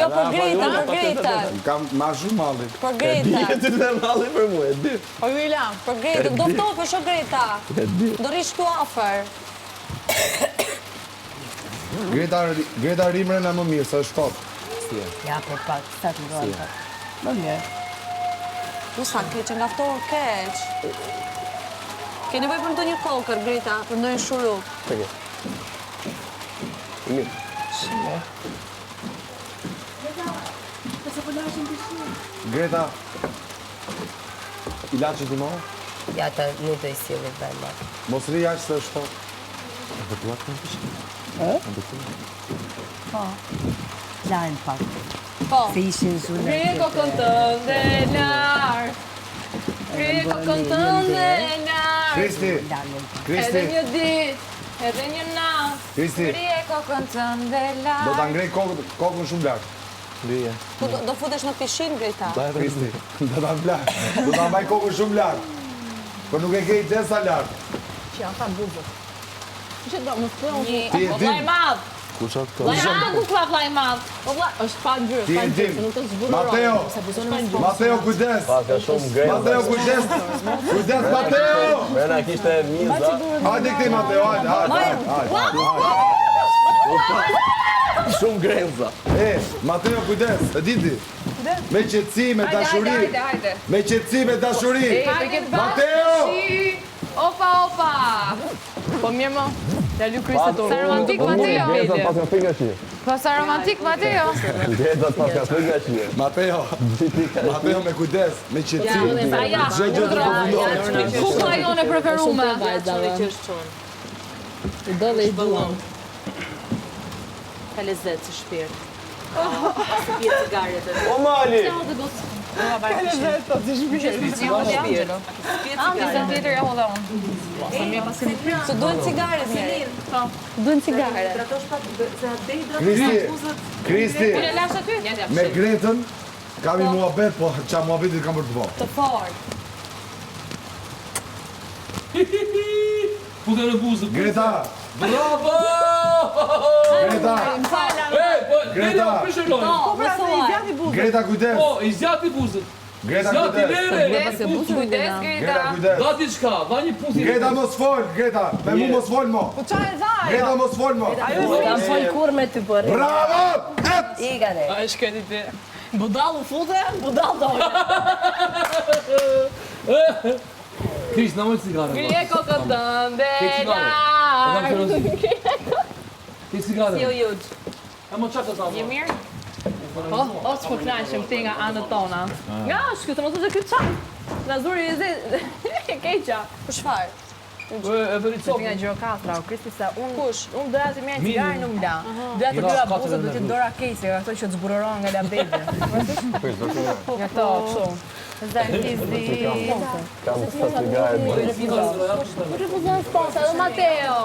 Jo, për Gretën. Kam ma shumë malli. Për Gretën. Bie të të malli për mu, e di. O William, për Gretën. Do ftofësh o Greta. Do rish këtu afer. Greta rimren e më mirë, sa është top. Ja, për pak, sa të ndohen pak. Më mirë. Sa keq, nga ftohë keq. Ke nevoj për ndonjë kokër, Greta, për ndonjë shuruk. Peke. Mirë. Greta, ilaçet i marë? Ja, ta nuk do i sjellit bërma. Mos ri jashtë se është top. Po. Larnë pak. Po. Se ishin zunë. Grije kokën tënde larë. Grije kokën tënde larë. Kristi, Larnë pak. Kristi, Edhe një dit, edhe një natë. Kristi, Grije kokën tënde do larë. ta ngrej kokën shumë lartë. Bie. Do futesh në pishin, Greta. Kristi, do ta mblar. Do ta mbaj kokën shumë lartë. Po nuk e ke i desa lartë. Që janë ta buzët. Që do më thënë Ti e o din. vlaj madh. Ku qa këto? Vlaj madh nuk ka vlaj madh. O vlaj, është pa ngjyrë, Ti e pa ngjyrë, din. se nuk të zbuloron. Mateo, Mateo, kujdes. Pa, ka shumë grejnë. Mateo, kujdes. Kujdes, Mateo. Mena kishte miza. Hajde këti, Mateo, hajde. Shumë grejnë. Mateo, kujdes. E diti. Me qetësi, me dashuri. Me qetësi, me dashuri. Mateo! Opa, opa! Po mirë më, da lu Krista tonë. Sa romantik, Grejnë Mateo. pas ka fika që. Po sa romantik, Mateo. Grejnë pas ka fika që. Mateo, Mateo me kujdes, me qetësi. Aja, Gjë gjë të përfundohet. kukla jone preferume. I do dhe i duam. Ka lezet si shpirt. Si pje cigaret. O Mali! Se duhen cigaret njeri. Duhen cigaret. Kristi, Lash aty? me Gretën, kam i muhabet, po qa muhabetit kam për të bo. Të fort. Putë në buzë. Greta, Bravo! Greta, Greta. Greta, kujdes. Po, i zjati buzët. Greta, Zjati kujdes. lere. Kujdes, Greta, kujdes. Da diçka, da një punë. Greta, mos fol, Greta. Me mu mos fol, mo. Po qa e vaj? Greta, mos fol, mo. Kam fol kur me ty për. Bravo! Et! I gane. A është këti ti. Budal u fute, budal dojë. Krish, na mojë cigare. Grije kokën tënde larë. Ti cigare. Jo jugjë. E mo qatë të Je mirë? Po, o s'po knaqëm ti nga anët tona. Nga është këtë, mos është këtë qanë. Nga zuri i zi, e keqa. Për shfarë? E veri Ti nga Gjirokastra, o Kristi se unë doja të mirë Mini. cigarë nuk mla. Doja të dyra buzët, do t'i dora kejse, nga këto që të zburoron nga labedje. Nga këto, kështu. Zarkizi. Kam sa cigare. Refuzon sponsa, edhe Mateo.